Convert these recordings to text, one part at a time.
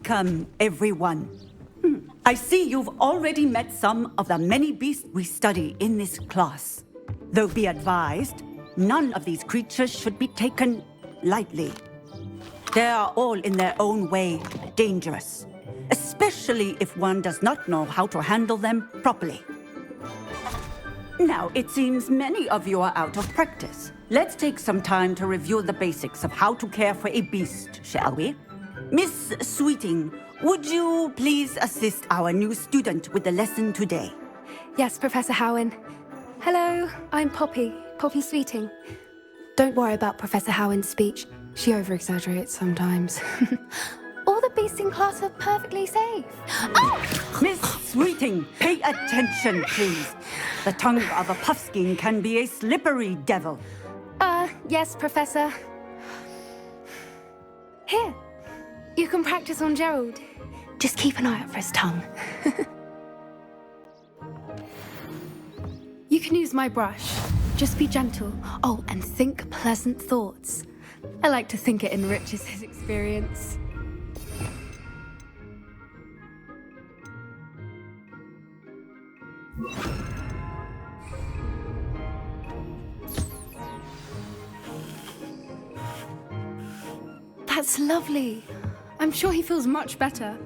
Welcome, everyone. I see you've already met some of the many beasts we study in this class. Though be advised, none of these creatures should be taken lightly. They are all in their own way dangerous, especially if one does not know how to handle them properly. Now, it seems many of you are out of practice. Let's take some time to review the basics of how to care for a beast, shall we? Miss Sweeting, would you please assist our new student with the lesson today? Yes, Professor Howen. Hello, I'm Poppy Sweeting. Don't worry about Professor Howen's speech. She over-exaggerates sometimes. All the beasts in class are perfectly safe. Oh! Miss Sweeting, pay attention, please. The tongue of a puffskein can be a slippery devil. Yes, Professor. Here, you can practice on Gerald. Just keep an eye out for his tongue. You can use my brush. Just be gentle. Oh, and think pleasant thoughts. I like to think it enriches his experience. That's lovely. I'm sure he feels much better.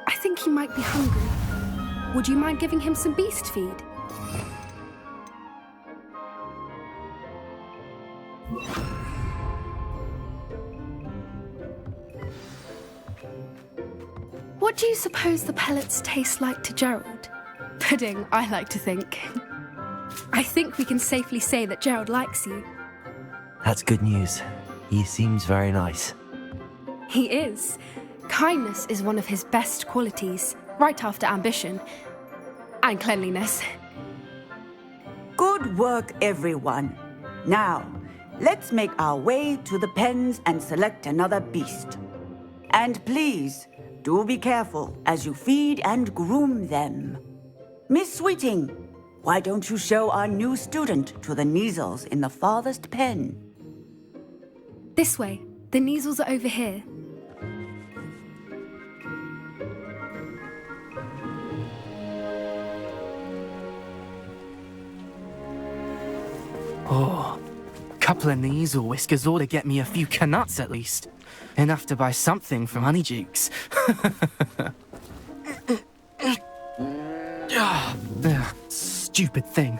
I think he might be hungry. Would you mind giving him some beast feed? What do you suppose the pellets taste like to Gerald? Pudding, I like to think. I think we can safely say that Gerald likes you. That's good news. He seems very nice. He is. Kindness is one of his best qualities, right after ambition. And cleanliness. Good work, everyone. Now, let's make our way to the pens and select another beast. And please, do be careful as you feed and groom them. Miss Sweeting, why don't you show our new student to the Kneazles in the farthest pen? This way. The Kneazles are over here. Oh, a couple of Kneazle whiskers ought to get me a few canuts at least. Enough to buy something from Honeydukes. Stupid thing.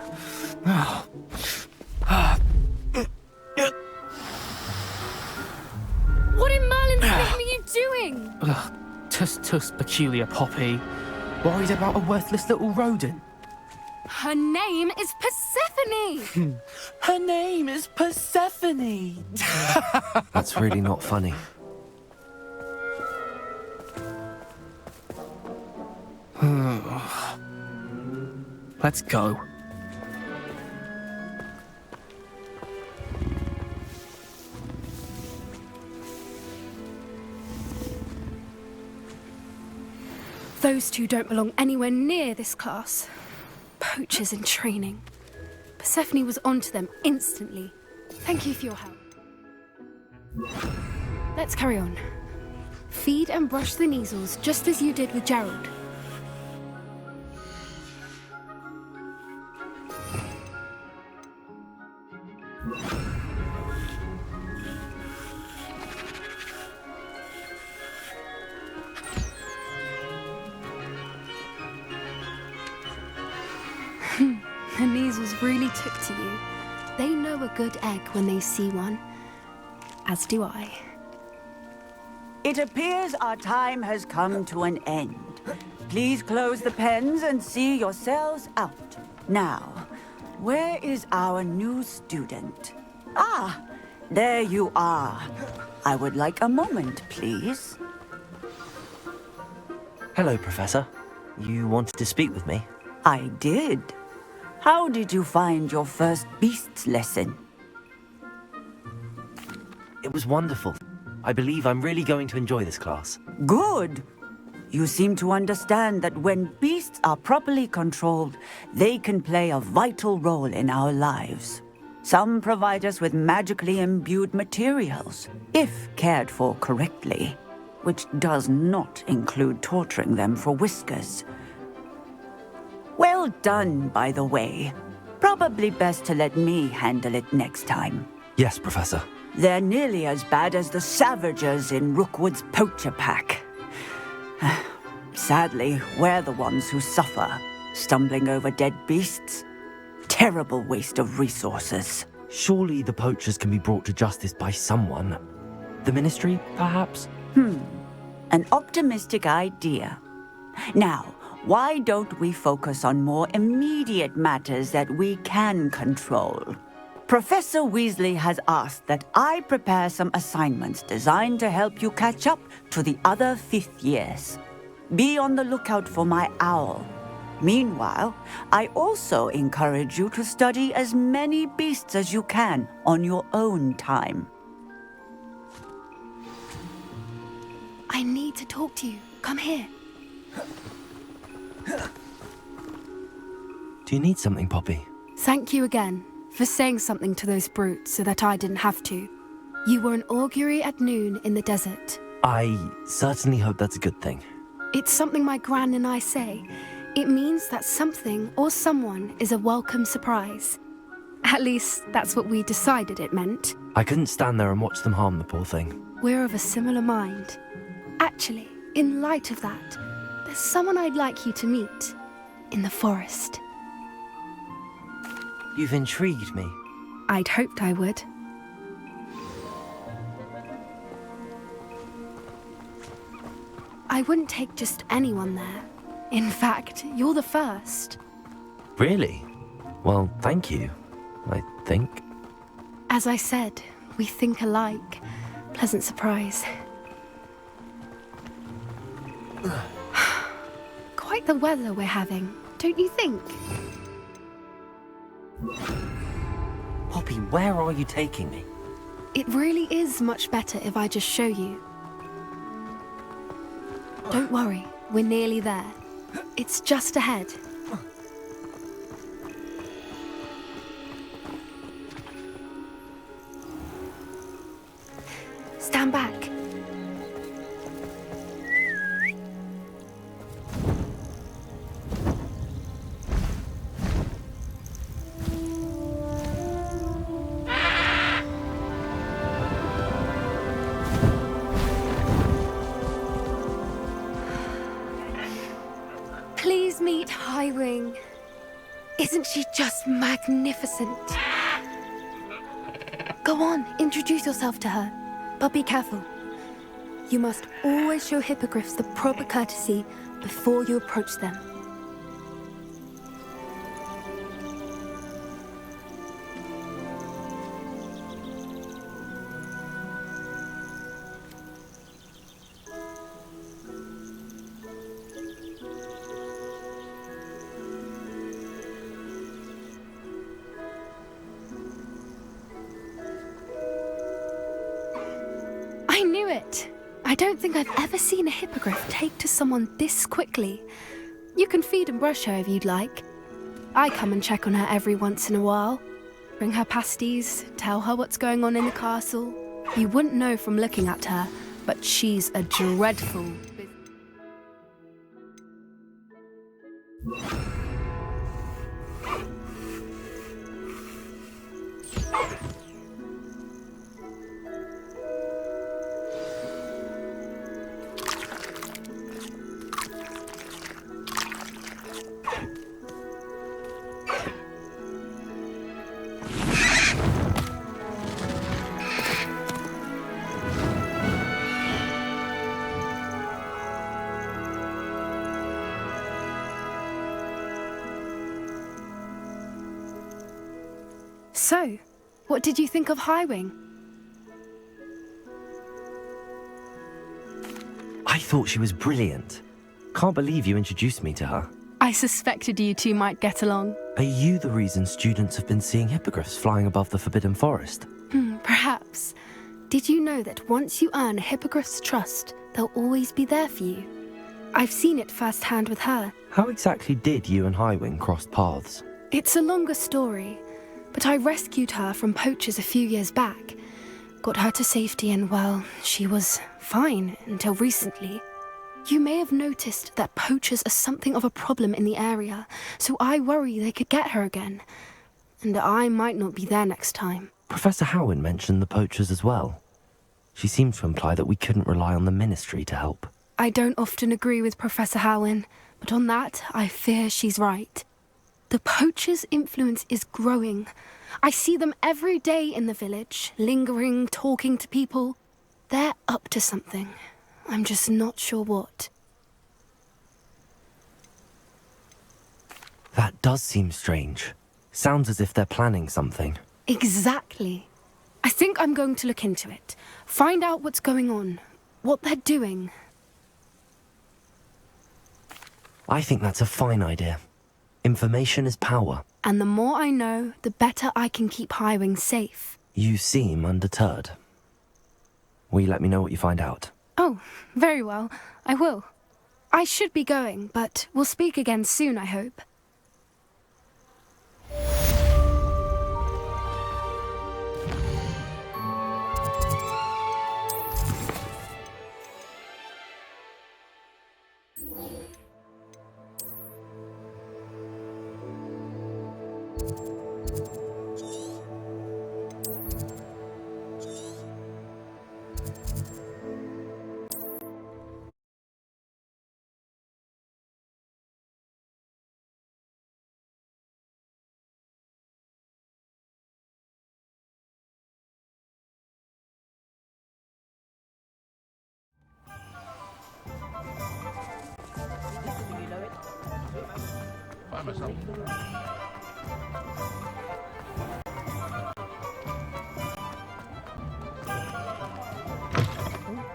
What in Merlin's name are you doing? Tuss, peculiar Poppy. Worried about a worthless little rodent. Her name is Persephone! Her name is Persephone! That's really not funny. Let's go. Those two don't belong anywhere near this class. Poachers in training. Persephone was onto them instantly. Thank you for your help. Let's carry on. Feed and brush the Kneazles just as you did with Gerald. The Kneazles really took to you. They know a good egg when they see one. As do I. It appears our time has come to an end. Please close the pens and see yourselves out. Now, where is our new student? Ah, there you are. I would like a moment, please. Hello, Professor. You wanted to speak with me? I did. How did you find your first beasts lesson? It was wonderful. I believe I'm really going to enjoy this class. Good. You seem to understand that when beasts are properly controlled, they can play a vital role in our lives. Some provide us with magically imbued materials, if cared for correctly. which does not include torturing them for whiskers. Well done, by the way. Probably best to let me handle it next time. Yes, Professor. They're nearly as bad as the Savagers in Rookwood's poacher pack. Sadly, we're the ones who suffer, stumbling over dead beasts. Terrible waste of resources. Surely the poachers can be brought to justice by someone. The Ministry, perhaps? An optimistic idea. Now, why don't we focus on more immediate matters that we can control? Professor Weasley has asked that I prepare some assignments designed to help you catch up to the other fifth years. Be on the lookout for my owl. Meanwhile, I also encourage you to study as many beasts as you can on your own time. I need to talk to you. Come here. Do you need something, Poppy? Thank you again for saying something to those brutes so that I didn't have to. You were an augury at noon in the desert. I certainly hope that's a good thing. It's something my gran and I say. It means that something or someone is a welcome surprise. At least, that's what we decided it meant. I couldn't stand there and watch them harm the poor thing. We're of a similar mind. Actually, in light of that, there's someone I'd like you to meet. In the forest. You've intrigued me. I'd hoped I would. I wouldn't take just anyone there. In fact, you're the first. Really? Well, thank you, I think. As I said, we think alike. Pleasant surprise. Quite the weather we're having, don't you think? Poppy, where are you taking me? It really is much better if I just show you. Don't worry, we're nearly there. It's just ahead. Stand back. Please meet Highwing. Isn't she just magnificent? Go on, introduce yourself to her. But be careful. You must always show hippogriffs the proper courtesy before you approach them. I knew it! I don't think I've ever seen a hippogriff take to someone this quickly. You can feed and brush her if you'd like. I come and check on her every once in a while. Bring her pasties, tell her what's going on in the castle. You wouldn't know from looking at her, but she's a dreadful... So, what did you think of Highwing? I thought she was brilliant. Can't believe you introduced me to her. I suspected you two might get along. Are you the reason students have been seeing hippogriffs flying above the Forbidden Forest? Perhaps. Did you know that once you earn a hippogriff's trust, they'll always be there for you? I've seen it firsthand with her. How exactly did you and Highwing cross paths? It's a longer story, but I rescued her from poachers a few years back. got her to safety, and well, she was fine until recently. You may have noticed that poachers are something of a problem in the area, so I worry they could get her again. And I might not be there next time. Professor Howin mentioned the poachers as well. She seemed to imply that we couldn't rely on the Ministry to help. I don't often agree with Professor Howin, but on that, I fear she's right. The poachers' influence is growing. I see them every day in the village, lingering, talking to people. They're up to something. I'm just not sure what. That does seem strange. Sounds as if they're planning something. Exactly. I think I'm going to look into it. Find out what's going on, what they're doing. I think that's a fine idea. Information is power. And the more I know, the better I can keep Highwing safe. You seem undeterred. Will you let me know what you find out? Oh, very well. I will. I should be going, but we'll speak again soon, I hope.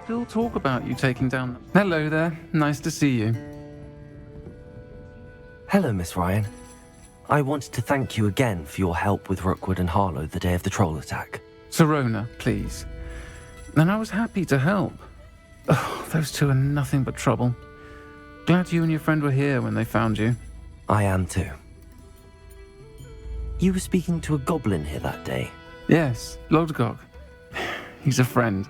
Still talk about you taking down... Hello there, nice to see you. Hello, Miss Ryan. I wanted to thank you again for your help with Rookwood and Harlow the day of the troll attack. Sirona, please. And I was happy to help. Oh, those two are nothing but trouble. Glad you and your friend were here when they found you. I am too. You were speaking to a goblin here that day. Yes, Urtkot. He's a friend.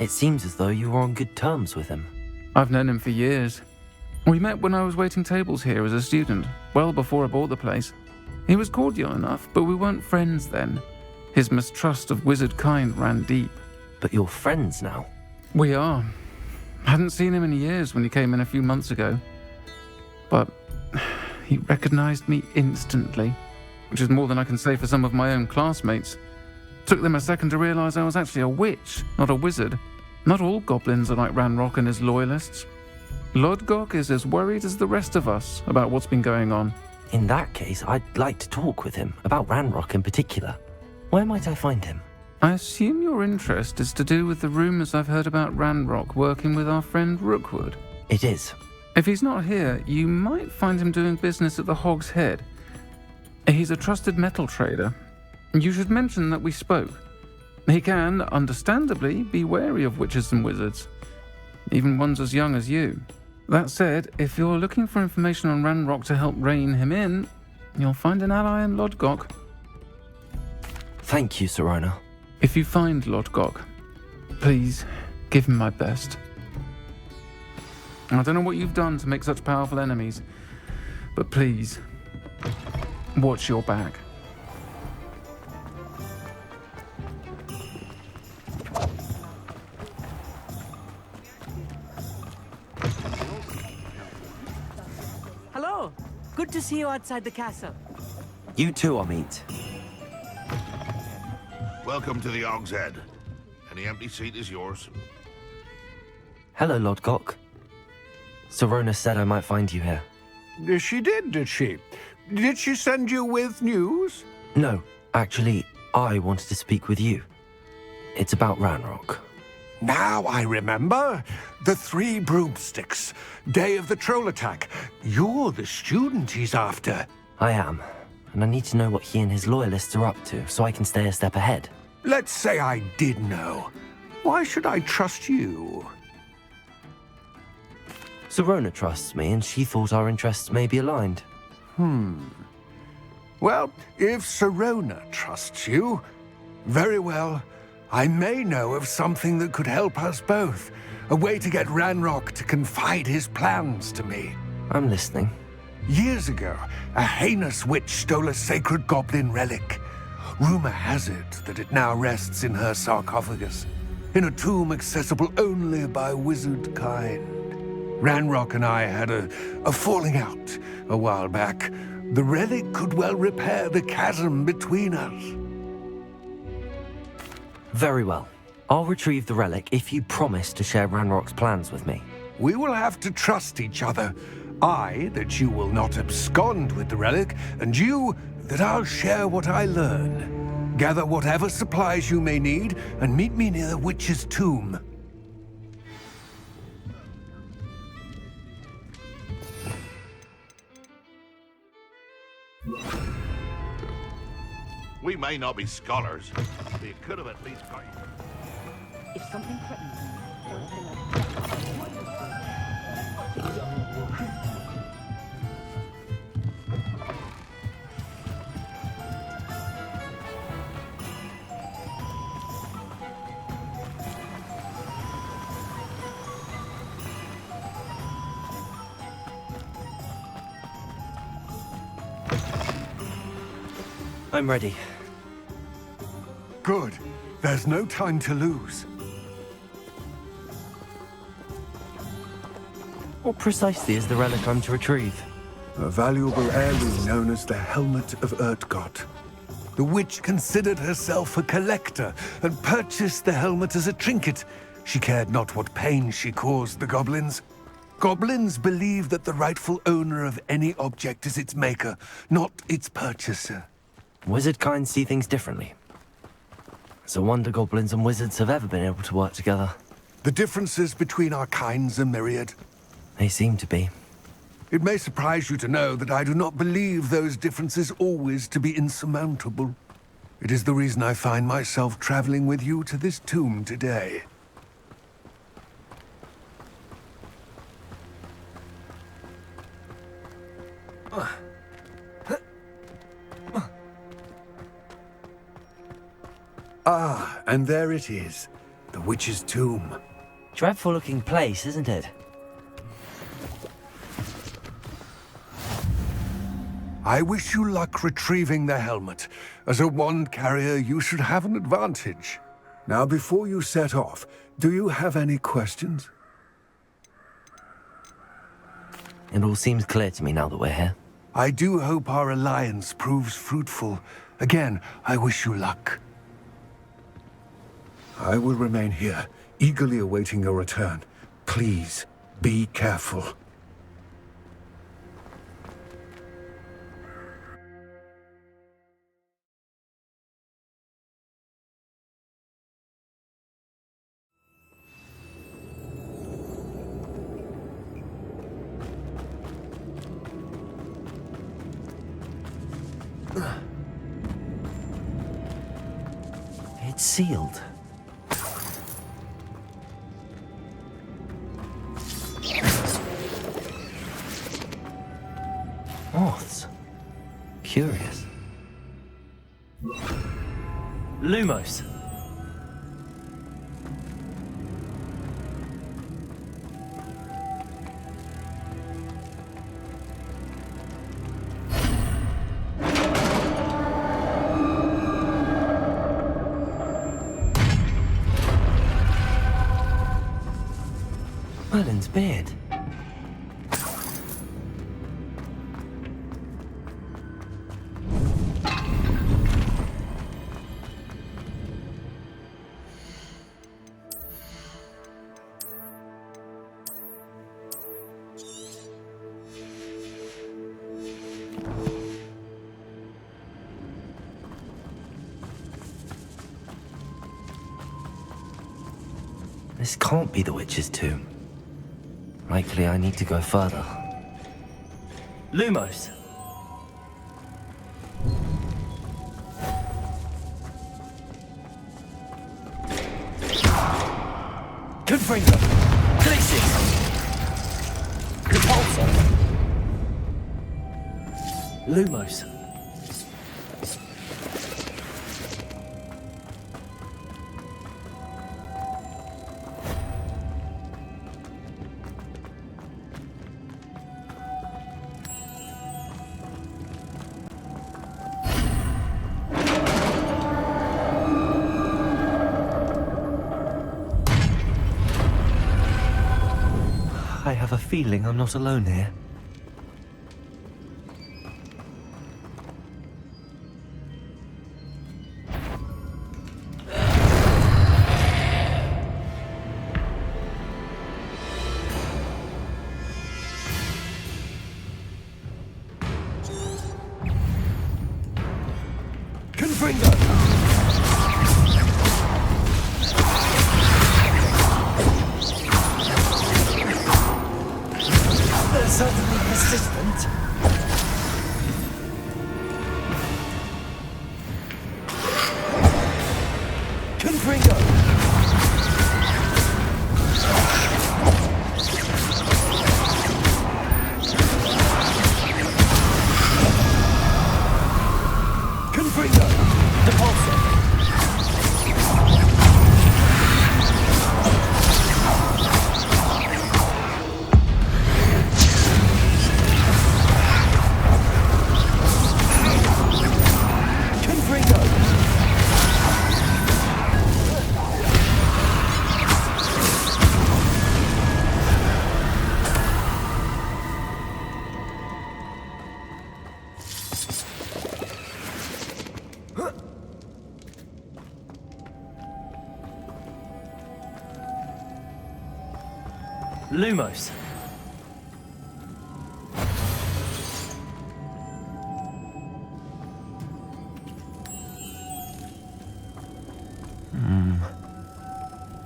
It seems as though you were on good terms with him. I've known him for years. We met when I was waiting tables here as a student, well before I bought the place. He was cordial enough, but we weren't friends then. His mistrust of wizard kind ran deep. But you're friends now? We are. Hadn't seen him in years when he came in a few months ago. But he recognized me instantly, which is more than I can say for some of my own classmates. Took them a second to realize I was actually a witch, not a wizard. Not all goblins are like Ranrock and his loyalists. Urtkot is as worried as the rest of us about what's been going on. In that case, I'd like to talk with him, about Ranrock in particular. Where might I find him? I assume your interest is to do with the rumors I've heard about Ranrock working with our friend Rookwood. It is. If he's not here, you might find him doing business at the Hog's Head. He's a trusted metal trader. You should mention that we spoke. He can, understandably, be wary of witches and wizards, even ones as young as you. That said, if you're looking for information on Ranrock to help rein him in, you'll find an ally in Urtkot. Thank you, Sirona. If you find Urtkot, please give him my best. I don't know what you've done to make such powerful enemies, but please, watch your back. Hello! Good to see you outside the castle. You too, Amit. Welcome to the Hog's Head. Any empty seat is yours. Hello, Urtkot. Sirona said I might find you here. She did she? Did she send you with news? No, actually, I wanted to speak with you. It's about Ranrock. Now I remember. The 3 broomsticks. Day of the troll attack. You're the student he's after. I am, and I need to know what he and his loyalists are up to so I can stay a step ahead. Let's say I did know. Why should I trust you? Sirona trusts me, and she thought our interests may be aligned. Well, if Sirona trusts you, Very well. I may know of something that could help us both. A way to get Ranrock to confide his plans to me. I'm listening. Years ago, a heinous witch stole a sacred goblin relic. Rumor has it that it now rests in her sarcophagus, in a tomb accessible only by wizard kind. Ranrock and I had a falling out a while back. The relic could well repair the chasm between us. Very well. I'll retrieve the relic if you promise to share Ranrock's plans with me. We will have to trust each other. I, that you will not abscond with the relic, and you, that I'll share what I learn. Gather whatever supplies you may need, and meet me near the witch's tomb. We may not be scholars, but you could have at least got you. If something threatens me, I'm ready. Good. There's no time to lose. What precisely is the relic I'm to retrieve? A valuable heirloom known as the Helmet of Urtkot. The witch considered herself a collector and purchased the helmet as a trinket. She cared not what pain she caused the goblins. Goblins believe that the rightful owner of any object is its maker, not its purchaser. Wizard kind see things differently. It's a wonder goblins and wizards have ever been able to work together. The differences between our kinds are myriad. They seem to be. It may surprise you to know that I do not believe those differences always to be insurmountable. It is the reason I find myself traveling with you to this tomb today. Ah, and there it is. The witch's tomb. Dreadful looking place, isn't it? I wish you luck retrieving the helmet. As a wand carrier, you should have an advantage. Now, before you set off, do you have any questions? It all seems clear to me now that we're here. I do hope our alliance proves fruitful. Again, I wish you luck. I will remain here, eagerly awaiting your return. Please, be careful. It's sealed. Moths. Curious. Lumos. Merlin's beard. This can't be the witch's tomb. Likely I need to go further. Lumos! Confringo! Glitches! Repulsor! Lumos! have a feeling I'm not alone here. They're certainly persistent. Confringo! Confringo! Depulso! Lumos.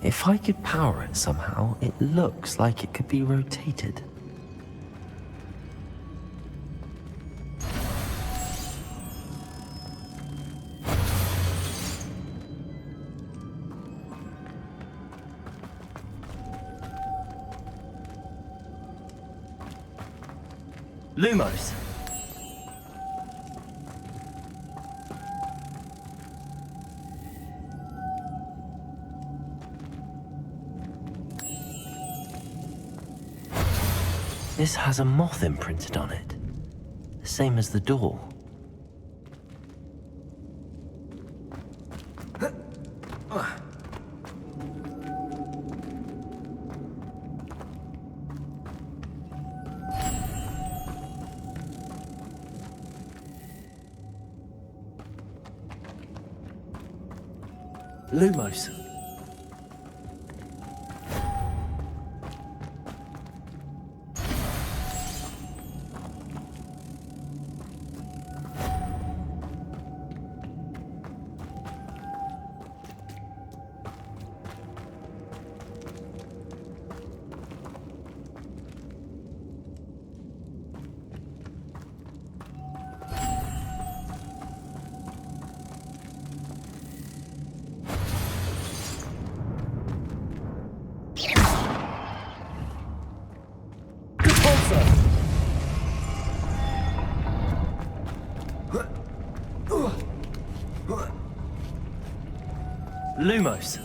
If I could power it somehow, it looks like it could be rotated. Lumos. This has a moth imprinted on it, the same as the door. Lumos. Lumos.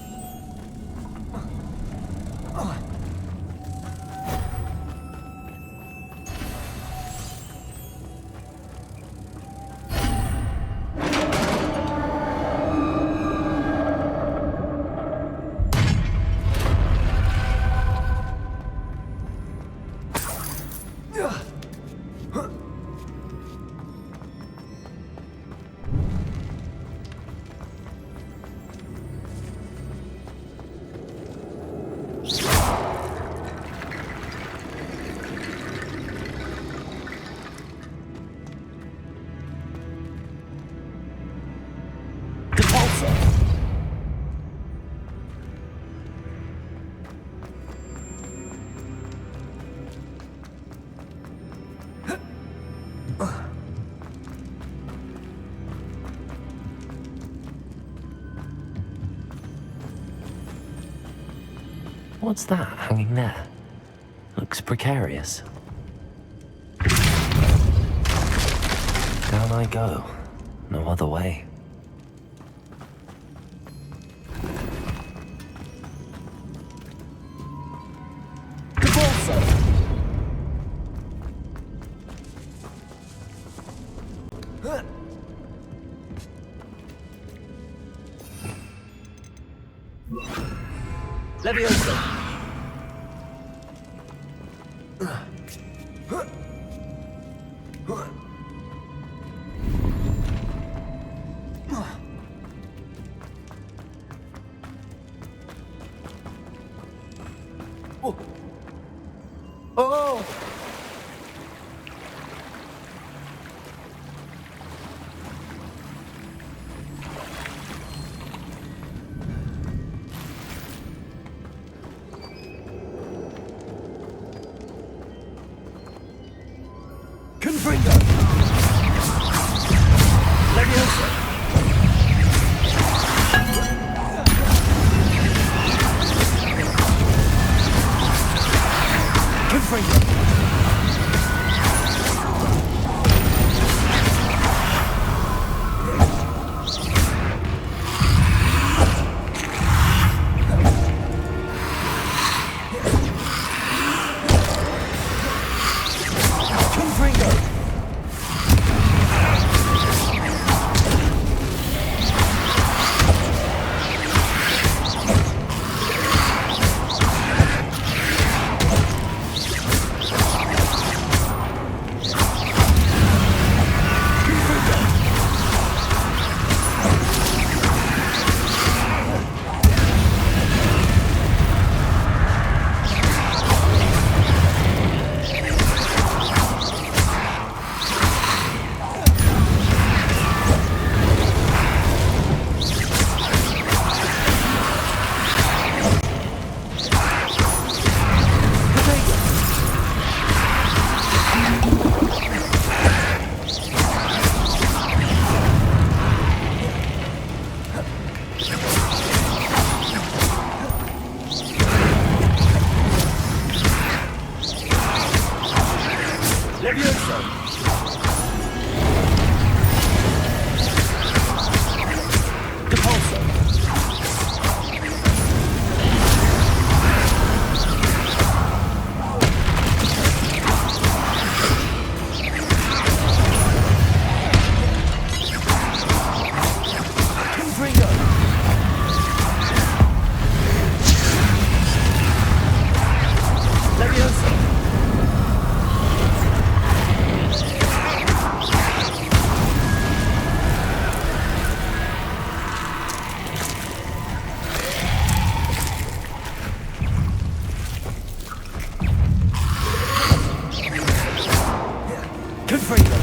What's that hanging there? Looks precarious. Down I go. No other way. Levioso! Depulso! Confringo! Levioso! Confringo!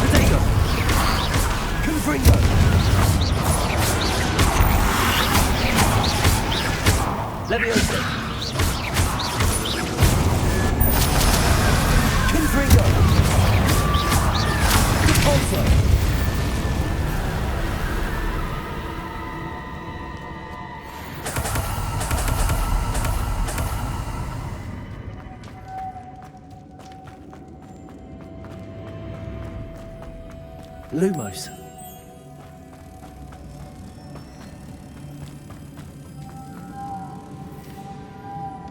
Potato! Confringo! Levioso! Confringo! Depulso! Lumos.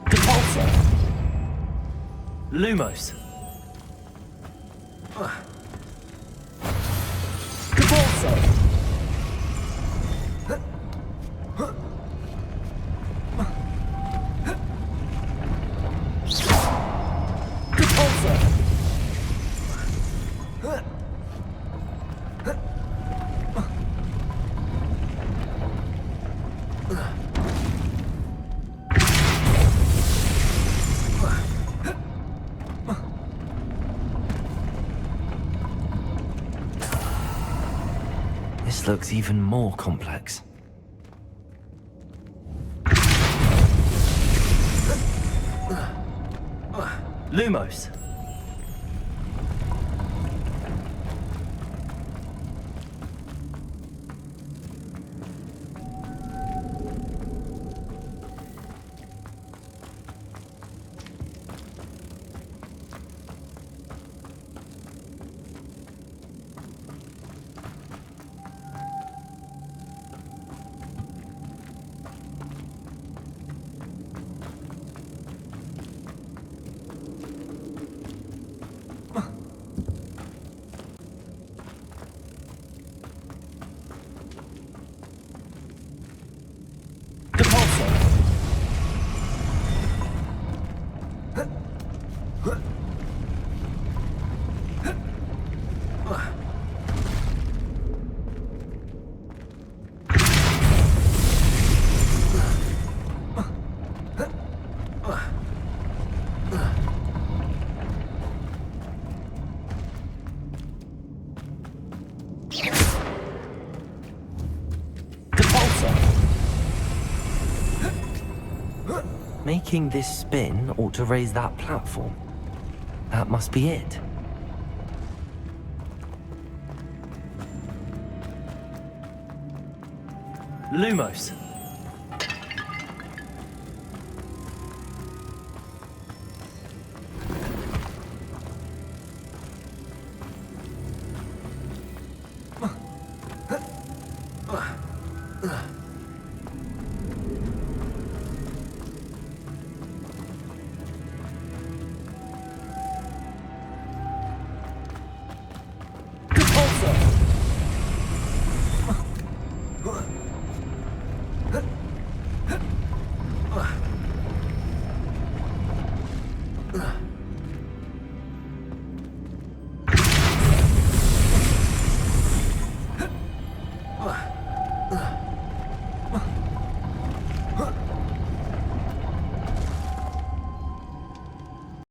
Depulso. Lumos. Depulso. Depulso. This looks even more complex. Lumos. Depulso. Making this spin ought to raise that platform. That must be it. Lumos.